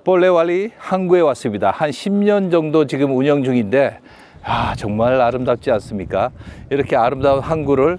볼레왈리 항구에 왔습니다. 한 10년 정도 지금 운영 중인데 정말 아름답지 않습니까? 이렇게 아름다운 항구를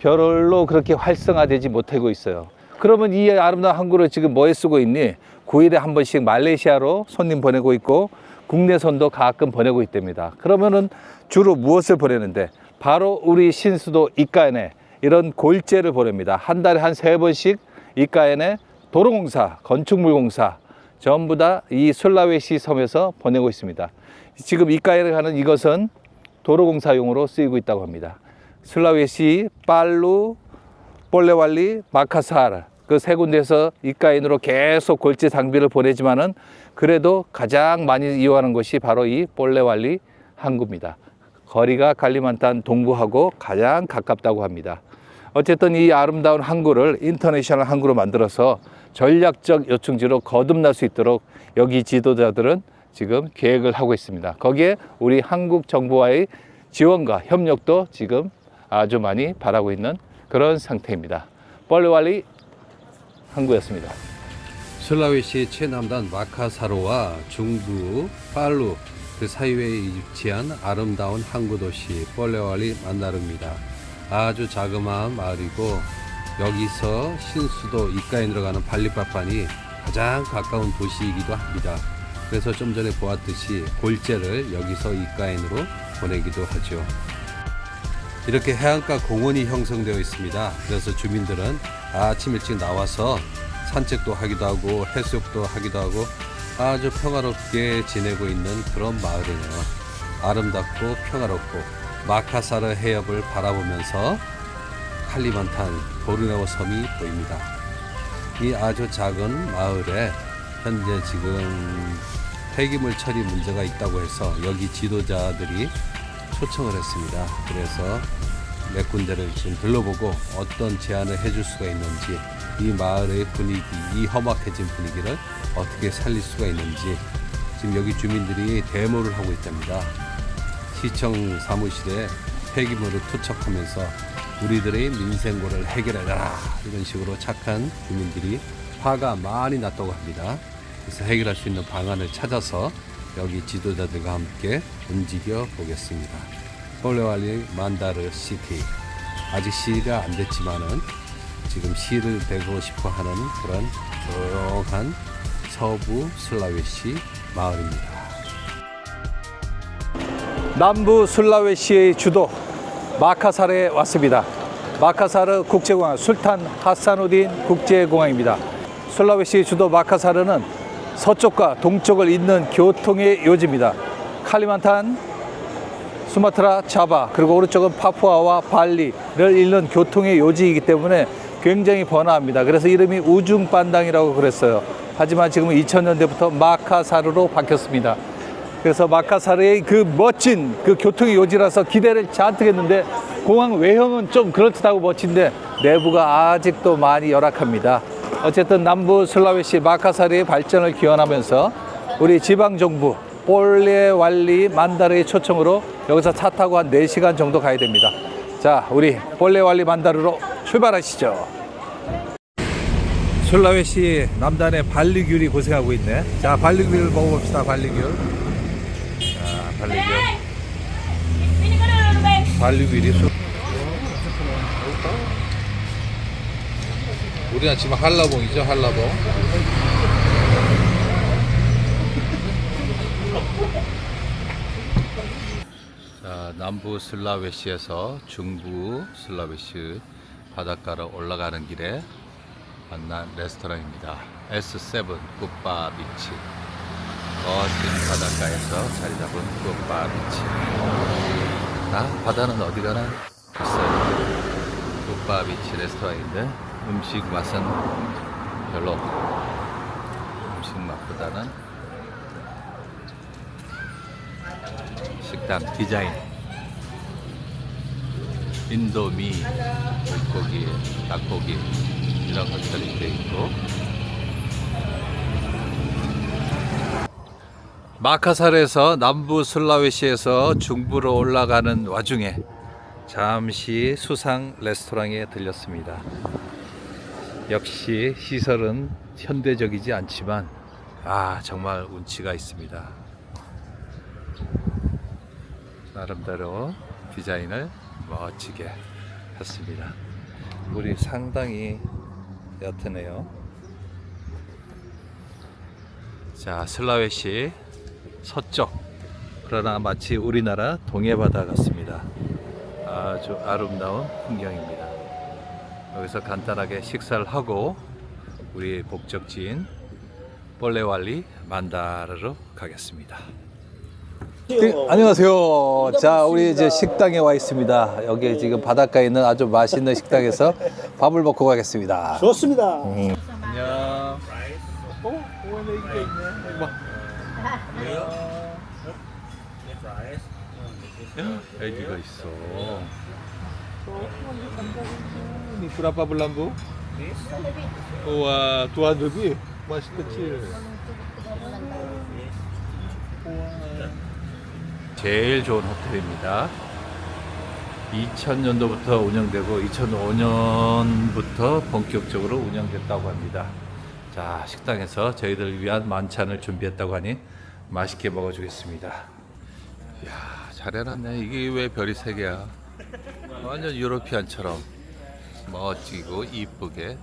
별로 그렇게 활성화되지 못하고 있어요. 그러면 이 아름다운 항구를 지금 뭐에 쓰고 있니? 9일에 한 번씩 말레이시아로 손님 보내고 있고 국내선도 가끔 보내고 있답니다. 그러면은 주로 무엇을 보내는데? 바로 우리 신수도 이카엔에 이런 골재를 보냅니다. 한 달에 한 3번씩 이카엔에 도로공사, 건축물공사 전부 다 이 술라웨시 섬에서 보내고 있습니다. 지금 이카엔에 가는 이것은 도로공사용으로 쓰이고 있다고 합니다. 술라웨시, 팔루, 볼레왈리, 마카사르 그 세 군데에서 이카엔으로 계속 골재 장비를 보내지만은 그래도 가장 많이 이용하는 것이 바로 이 볼레왈리 항구입니다. 거리가 칼리만탄 동부하고 가장 가깝다고 합니다. 어쨌든 이 아름다운 항구를 인터내셔널 항구로 만들어서 전략적 요충지로 거듭날 수 있도록 여기 지도자들은 지금 계획을 하고 있습니다. 거기에 우리 한국 정부와의 지원과 협력도 지금 아주 많이 바라고 있는 그런 상태입니다. 볼레왈리 항구였습니다. 술라웨시 최남단 마카사로와 중부 팔루 그 사이에 위치한 아름다운 항구 도시 볼레왈리 만다르입니다. 아주 자그마한 마을이고 여기서 신수도 이카엔으로 가는 발리빠판이 가장 가까운 도시이기도 합니다. 그래서 좀 전에 보았듯이 골재를 여기서 이카엔으로 보내기도 하죠. 이렇게 해안가 공원이 형성되어 있습니다. 그래서 주민들은 아침 일찍 나와서 산책도 하기도 하고 해수욕도 하기도 하고 아주 평화롭게 지내고 있는 그런 마을이네요. 아름답고 평화롭고 마카사르 해협을 바라보면서 칼리만탄 보르네오 섬이 보입니다. 이 아주 작은 마을에 현재 지금 폐기물 처리 문제가 있다고 해서 여기 지도자들이 초청을 했습니다. 그래서 몇 군데를 지금 둘러보고 어떤 제안을 해줄 수가 있는지 이 마을의 분위기, 이 험악해진 분위기를 어떻게 살릴 수가 있는지 지금 여기 주민들이 데모를 하고 있답니다. 시청 사무실에 폐기물을 투척하면서 우리들의 민생고를 해결해라 이런 식으로 착한 주민들이 화가 많이 났다고 합니다. 그래서 해결할 수 있는 방안을 찾아서 여기 지도자들과 함께 움직여 보겠습니다. 볼레왈리 만다르 시티 아직 시가 안 됐지만은 지금 시를 되고 싶어 하는 그런 조용한 서부 술라웨시 마을입니다. 남부 술라웨시의 주도 마카사르에 왔습니다. 마카사르 국제공항 술탄 하사누딘 국제공항입니다. 술라웨시의 주도 마카사르는 서쪽과 동쪽을 잇는 교통의 요지입니다. 칼리만탄, 수마트라, 자바 그리고 오른쪽은 파푸아와 발리를 잇는 교통의 요지이기 때문에 굉장히 번화합니다. 그래서 이름이 우중반당이라고 그랬어요. 하지만 지금 2000년대부터 마카사르로 바뀌었습니다. 그래서 마카사르의 그 멋진 그 교통의 요지라서 기대를 잔뜩 했는데 공항 외형은 좀 그럴듯하고 멋진데 내부가 아직도 많이 열악합니다. 어쨌든 남부 술라웨시 마카사르의 발전을 기원하면서 우리 지방정부 볼레왈리 만다르의 초청으로 여기서 차 타고 한 4시간 정도 가야 됩니다. 자, 우리 볼레왈리 만다르로 출발하시죠. 술라웨시 남단의 발리귤이 고생하고 있네. 자, 발리귤 먹어봅시다. 발리귤. 자, 발리귤이 우리는 지금 한라봉이죠, 한라봉. 자, 남부 술라웨시에서 중부 술라웨시 바닷가로 올라가는 길에 만난 레스토랑입니다. S7 굿바 비치. 멋진 바닷가에서 자리 잡은 굿바 비치. 바다는 어디 가나 있어요. 굿바 비치 레스토랑인데 음식 맛은 별로 없고 음식 맛보다는 식당 디자인 인도미, 물고기, 닭고기 이런 것들이 되어 있고 마카사르에서 남부 술라웨시에서 중부로 올라가는 와중에 잠시 수상 레스토랑에 들렸습니다. 역시 시설은 현대적이지 않지만 아, 정말 운치가 있습니다. 나름대로 디자인을 멋지게 했습니다. 물이 상당히 옅으네요. 자, 슬라웨시 서쪽, 그러나 마치 우리나라 동해바다 같습니다. 아주 아름다운 풍경입니다. 여기서 간단하게 식사를 하고 우리 목적지인 볼레왈리 만다르로 가겠습니다. 안녕하세요. 자, 우리 이제 식당에 와 있습니다. 여기 지금 바닷가에 있는 아주 맛있는 식당에서 밥을 먹고 가겠습니다. 좋습니다. 안녕. 오늘 이게 있네. 봐. 애기가 있어. Ini berapa belambu? Wah, tuan lebih masih kecil. 제일 좋은 호텔입니다. 2000년도부터 운영되고 2005년부터 본격적으로 운영됐다고 합니다. 자, 식당에서 저희들 위한 만찬을 준비했다고 하니 맛있게 먹어주겠습니다. 이야, 잘 해놨네. 이게 왜 별이 3개야? 완전 유로피안처럼 멋지고 이쁘게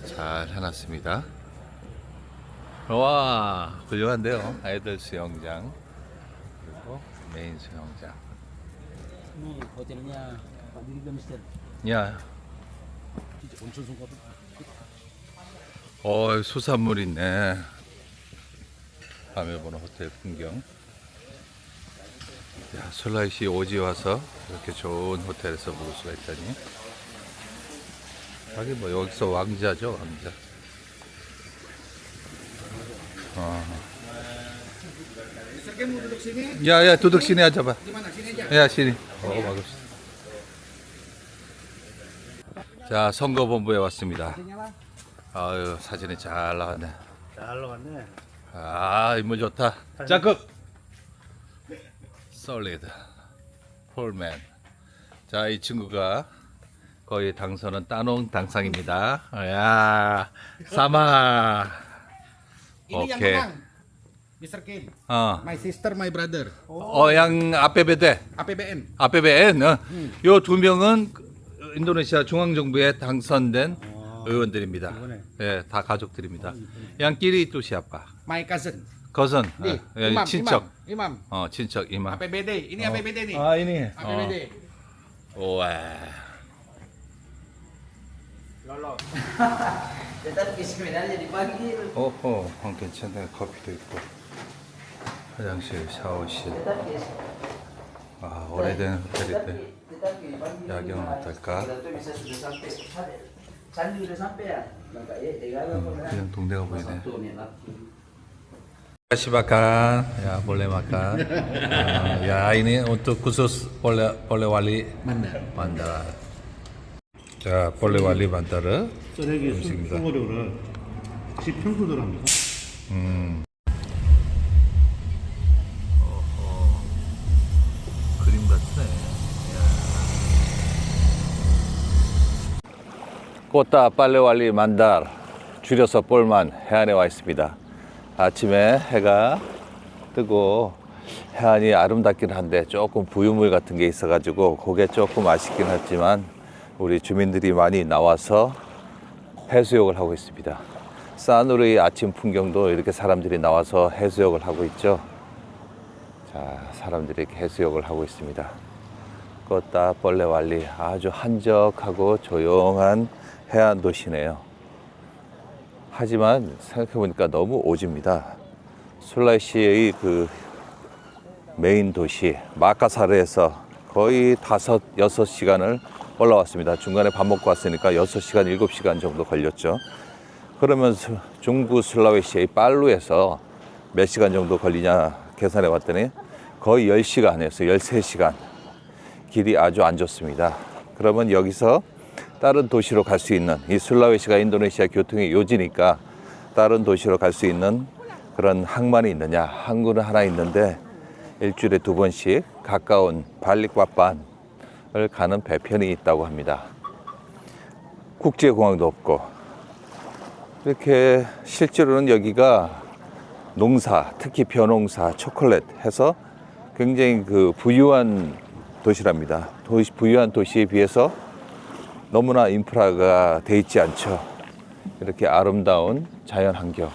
잘 해놨습니다. 와, 훌륭한데요. 아이들 수영장, 그리고 메인 수영장. Ini hotelnya Pak Diri Gamster. 야, 온천 송가도. 수산물 있네. 밤에 보는 호텔 풍경. 야, 슬라이시 오지 와서 이렇게 좋은 호텔에서 묵을 수가 있다니. 하긴 뭐 여기서 왕자죠, 왕자. 야, duduk sini aja, Pak. Ya, sini. bagus. 자, 선거본부에 왔습니다. 아유, 사진이 잘 나왔네. 잘 나왔네. 아, 인물 좋다. 자극. 솔리드. 폴맨. 자, 이 친구가 거의 당선은 따농 당상입니다. 야, 사마. Ini yang 오케이. menang, Mr. Kim. My sister, my brother. yang APBD. APBN. APBN. 요 두 명은 인도네시아 중앙정부에 당선된 의원들입니다. 예, 다 가족들입니다. yang kiri itu siapa? My cousin. 거선. Nih, 예, Imam, 친척. Imam. 친척 이마. APBD. Ini APBD nih. 아, ini. APBD. 와. Lolos. Tetapi sebenarnya dipanggil. 오호, 괜찮네. 커피도 있고. 화장실, 샤워실. 아, 오래된 호텔인데. 야경 어떨까? Bisa sudah sampai. Sandi udah sampai ya. Bangka ya, tinggal 그냥 동네가 보이네. satu nih lah. Kasih makan, ya boleh makan. Ya ini untuk khusus Polewali Mandar. 자, Polewali Mandar. 쓰레기 음식입니다. 수거료를 10평수들 합니다. 그림 같네. 꼬따 빨레왈리 만달, 줄여서 볼만 해안에 와 있습니다. 아침에 해가 뜨고 해안이 아름답긴 한데 조금 부유물 같은 게 있어가지고 그게 조금 아쉽긴 하지만 우리 주민들이 많이 나와서 해수욕을 하고 있습니다. 사누르의 아침 풍경도 이렇게 사람들이 나와서 해수욕을 하고 있죠. 자, 사람들이 이렇게 해수욕을 하고 있습니다. 꼬따 볼레왈리, 아주 한적하고 조용한 해안 도시네요. 하지만 생각해보니까 너무 오집니다. 술라시의 그 메인 도시 마카사르에서 거의 5-6시간을 올라왔습니다. 중간에 밥 먹고 왔으니까 6시간, 7시간 정도 걸렸죠. 그러면 중부 술라웨시의 빨루에서 몇 시간 정도 걸리냐 계산해 봤더니 거의 10시간이었어요. 13시간. 길이 아주 안 좋습니다. 그러면 여기서 다른 도시로 갈 수 있는, 이 술라웨시가 인도네시아 교통의 요지니까 다른 도시로 갈 수 있는 그런 항만이 있느냐. 항구는 하나 있는데 일주일에 2번씩 가까운 발릭바반을 가는 배편이 있다고 합니다. 국제공항도 없고, 이렇게 실제로는 여기가 농사, 특히 벼농사, 초콜릿 해서 굉장히 그 부유한 도시랍니다. 부유한 도시에 비해서 너무나 인프라가 돼 있지 않죠. 이렇게 아름다운 자연 환경.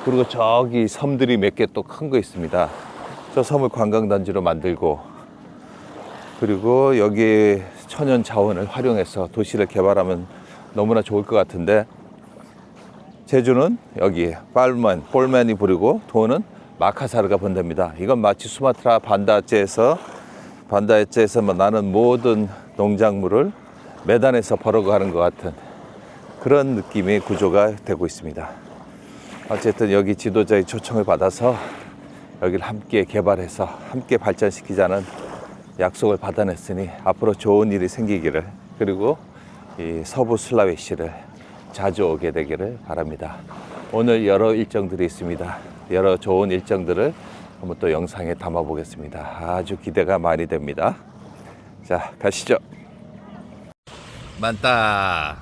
그리고 저기 섬들이 몇 개 또 큰 거 있습니다. 저 섬을 관광단지로 만들고, 그리고 여기 천연 자원을 활용해서 도시를 개발하면 너무나 좋을 것 같은데, 제주는 여기 볼맨이 부리고 돈은 마카사르가 번답니다. 이건 마치 수마트라 반다에째에서 나는 모든 농작물을 매단에서 벌어가는 것 같은 그런 느낌의 구조가 되고 있습니다. 어쨌든 여기 지도자의 초청을 받아서 여기를 함께 개발해서 함께 발전시키자는 약속을 받아냈으니 앞으로 좋은 일이 생기기를, 그리고 이 서부 슬라웨시를 자주 오게 되기를 바랍니다. 오늘 여러 일정들이 있습니다. 여러 좋은 일정들을 한번 또 영상에 담아 보겠습니다. 아주 기대가 많이 됩니다. 자, 가시죠. 많다.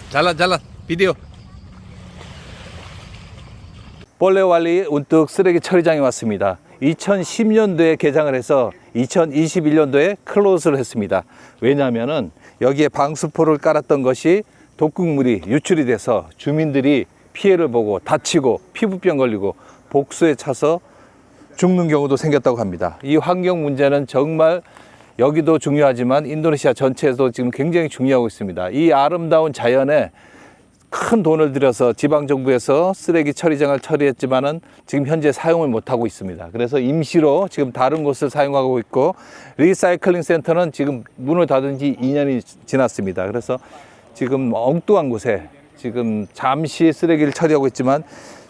잘라 비디오. 볼레왈리 운뚝 쓰레기 처리장에 왔습니다. 2010년도에 개장을 해서 2021년도에 클로즈를 했습니다. 왜냐하면은 여기에 방수포를 깔았던 것이 독극물이 유출이 돼서 주민들이 피해를 보고 다치고 피부병 걸리고 복수에 차서 죽는 경우도 생겼다고 합니다. 이 환경 문제는 정말 여기도 중요하지만 인도네시아 전체에도 지금 굉장히 중요하고 있습니다. 이 아름다운 자연에 큰 돈을 들여서 지방정부에서 쓰레기 처리장을 처리했지만은 지금 현재 사용을 못하고 있습니다. 그래서 임시로 지금 다른 곳을 사용하고 있고, 리사이클링 센터는 지금 문을 닫은 지 2년이 지났습니다. 그래서 지금 엉뚱한 곳에 지금 잠시 쓰레기를 처리하고 있지만,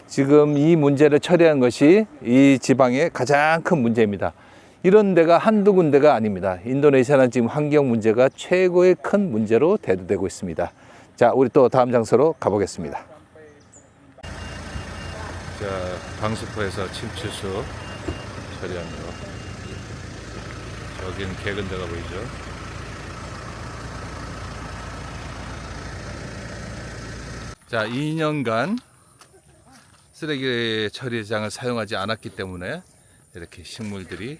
지금 이 문제를 처리한 것이 이 지방의 가장 큰 문제입니다. 이런 데가 한두 군데가 아닙니다. 인도네시아는 지금 환경 문제가 최고의 큰 문제로 대두되고 있습니다. 자, 우리 또 다음 장소로 가보겠습니다. 자, 방수포에서 침추수 처리한 거. 저기는 개근대가 보이죠? 자, 2년간 쓰레기 처리장을 사용하지 않았기 때문에 이렇게 식물들이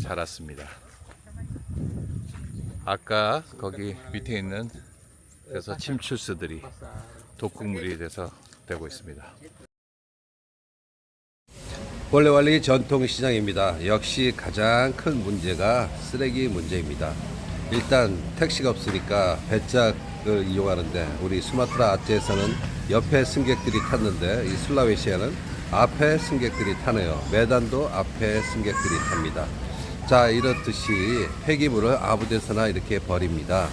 자랐습니다. 아까 거기 밑에 있는 그래서 침출수들이 독극물이 돼서 되고 있습니다. 볼레왈리 전통시장입니다. 역시 가장 큰 문제가 쓰레기 문제입니다. 일단 택시가 없으니까 배짝을 이용하는데, 우리 수마트라 아체에서는 옆에 승객들이 탔는데 이 슬라웨시아는 앞에 승객들이 타네요. 메단도 앞에 승객들이 탑니다. 자, 이렇듯이 폐기물을 아무 데서나 이렇게 버립니다.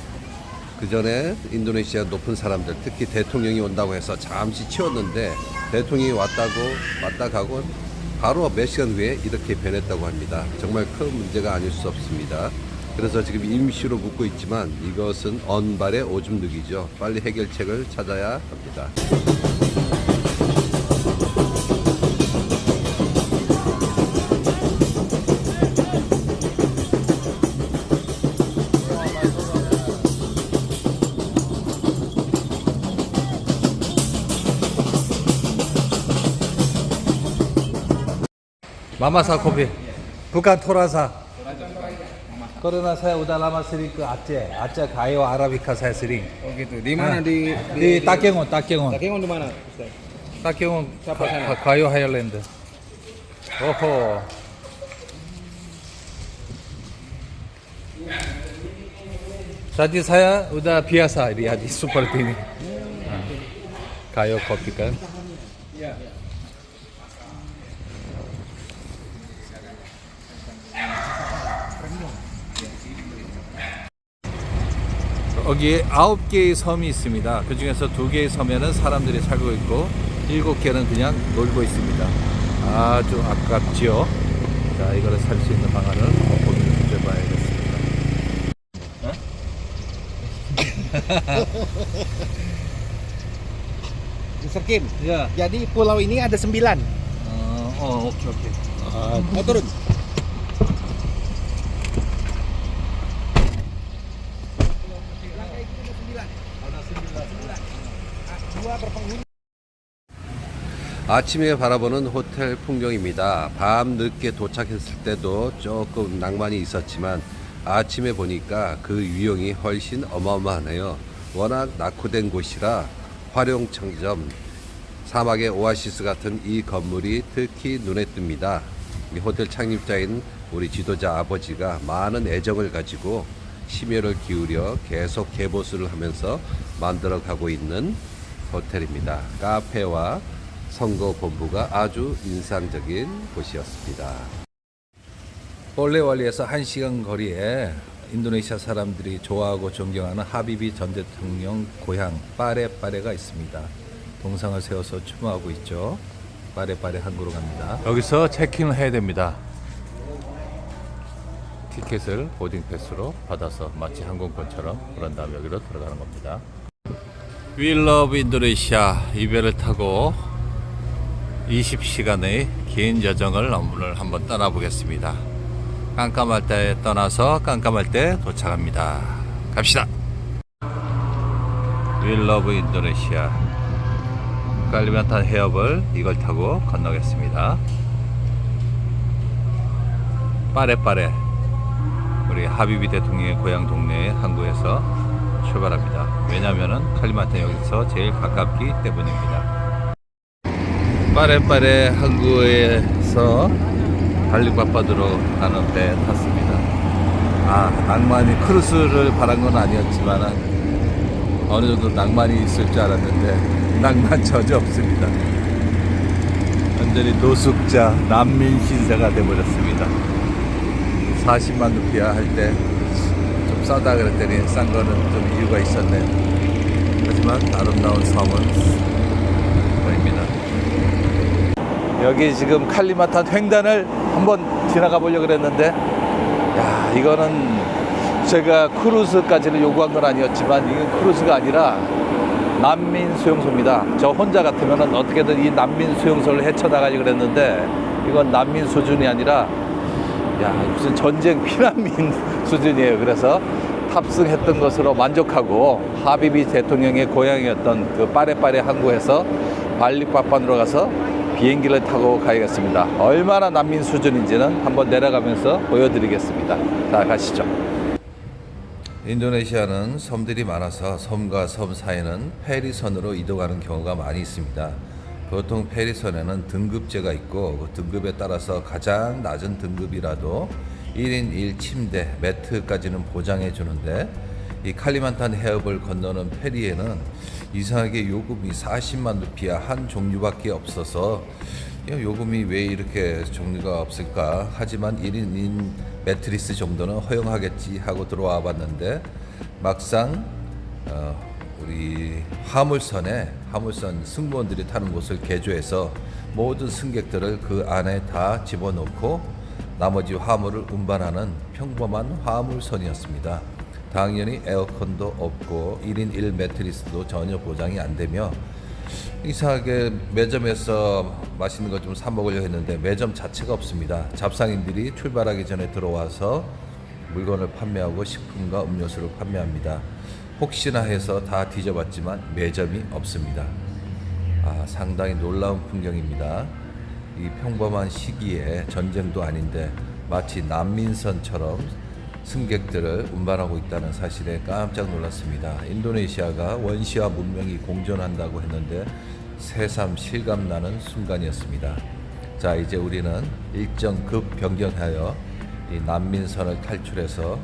그 전에 인도네시아 높은 사람들, 특히 대통령이 온다고 해서 잠시 치웠는데, 대통령이 왔다 가고 바로 몇 시간 후에 이렇게 변했다고 합니다. 정말 큰 문제가 아닐 수 없습니다. 그래서 지금 임시로 묻고 있지만 이것은 언발의 오줌 누기죠. 빨리 해결책을 찾아야 합니다. Mama kopi, bukan torasa. Karena saya udah lama sering ke Aceh kayu Arabica saya sering. Oh gitu. Di mana di di Takengon. Takengon di mana, Ustaz? Takengon Siapa sana? kayu Highland. Oh. Tadi saya udah biasa lihat seperti ini. Kayu kopi kan. 여기 9개의 섬이 있습니다. 그 중에서 2개의 섬에는 사람들이 살고 있고 7개는 그냥 놀고 있습니다. 아주 아깝지요. 자, 이거를 살 수 있는 방안을 고민해 봐야겠습니다. Mr. Kim. Ya. Jadi pulau ini ada 9. 오케이. Mau turun? 아침에 바라보는 호텔 풍경입니다. 밤 늦게 도착했을 때도 조금 낭만이 있었지만 아침에 보니까 그 위용이 훨씬 어마어마하네요. 워낙 낙후된 곳이라 활용청점, 사막의 오아시스 같은 이 건물이 특히 눈에 띕니다. 이 호텔 창립자인 우리 지도자 아버지가 많은 애정을 가지고 심혈을 기울여 계속 개보수를 하면서 만들어가고 있는 호텔입니다. 카페와 선거본부가 아주 인상적인 곳이었습니다. 볼레왈리에서 1시간 거리에 인도네시아 사람들이 좋아하고 존경하는 하비비 전 대통령 고향 빠레빠레가 있습니다. 동상을 세워서 추모하고 있죠. 빠레빠레 항구로 갑니다. 여기서 체킹을 해야 됩니다. 티켓을 보딩 패스로 받아서 마치 항공권처럼 그런 다음 여기로 들어가는 겁니다. We love 인도네시아 이 배를 타고 20시간의 긴 여정을 오늘 한번 떠나보겠습니다. 깜깜할 때 떠나서 깜깜할 때 도착합니다. 갑시다. We love 인도네시아 칼리만탄 해협을 이걸 타고 건너겠습니다. 빠레빠레 우리 하비비 대통령의 고향 동네 항구에서 출발합니다. 왜냐하면 칼리만탄 여기서 제일 가깝기 때문입니다. 빠레빠레 항구에서 발리바빠드로 가는 배 탔습니다. 낭만이 크루즈를 바란 건 아니었지만 어느 정도 낭만이 있을 줄 알았는데 낭만 전혀 없습니다. 완전히 노숙자 난민 신세가 되어버렸습니다. 40만 루피아 할 때 좀 싸다 그랬더니 싼 거는 좀 이유가 있었네요. 하지만 아름다운 섬은 보입니다. 여기 지금 칼리만탄 횡단을 한번 지나가 보려고 그랬는데 이거는 제가 크루즈까지는 요구한 건 아니었지만 이건 크루즈가 아니라 난민 수용소입니다. 저 혼자 같으면 어떻게든 이 난민 수용소를 헤쳐나가려고 그랬는데 이건 난민 수준이 아니라 무슨 전쟁 피난민 수준이에요. 그래서 탑승했던 것으로 만족하고 하비비 대통령의 고향이었던 그 빠레빠레 항구에서 발리바판으로 가서 비행기를 타고 가야겠습니다. 얼마나 난민 수준인지는 한번 내려가면서 보여드리겠습니다. 자, 가시죠. 인도네시아는 섬들이 많아서 섬과 섬 사이는 페리선으로 이동하는 경우가 많이 있습니다. 보통 페리선에는 등급제가 있고 그 등급에 따라서 가장 낮은 등급이라도 1인 1침대, 매트까지는 보장해 주는데 이 칼리만탄 해협을 건너는 페리에는 이상하게 요금이 40만 루피아 한 종류밖에 없어서 요금이 왜 이렇게 종류가 없을까? 하지만 1인 매트리스 정도는 허용하겠지 하고 들어와 봤는데 막상 우리 화물선 승무원들이 타는 곳을 개조해서 모든 승객들을 그 안에 다 집어넣고 나머지 화물을 운반하는 평범한 화물선이었습니다. 당연히 에어컨도 없고 1인 1 매트리스도 전혀 보장이 안 되며 이상하게 매점에서 맛있는 거 좀 사 먹으려고 했는데 매점 자체가 없습니다. 잡상인들이 출발하기 전에 들어와서 물건을 판매하고 식품과 음료수를 판매합니다. 혹시나 해서 다 뒤져봤지만 매점이 없습니다. 상당히 놀라운 풍경입니다. 이 평범한 시기에 전쟁도 아닌데 마치 난민선처럼 승객들을 운반하고 있다는 사실에 깜짝 놀랐습니다. 인도네시아가 원시와 문명이 공존한다고 했는데 새삼 실감나는 순간이었습니다. 자, 이제 우리는 일정 급 변경하여 이 난민선을 탈출해서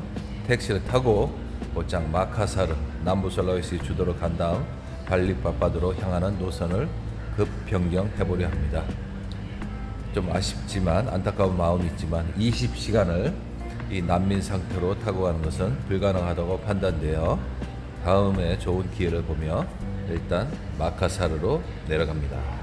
택시를 타고 곧장 마카사르 남부 솔라웨시 주도로 간 다음 발리바빠드로 향하는 노선을 급 변경해 보려 합니다. 좀 아쉽지만 안타까운 마음이 있지만 20시간을 이 난민 상태로 타고 가는 것은 불가능하다고 판단되어 다음에 좋은 기회를 보며 일단 마카사르로 내려갑니다.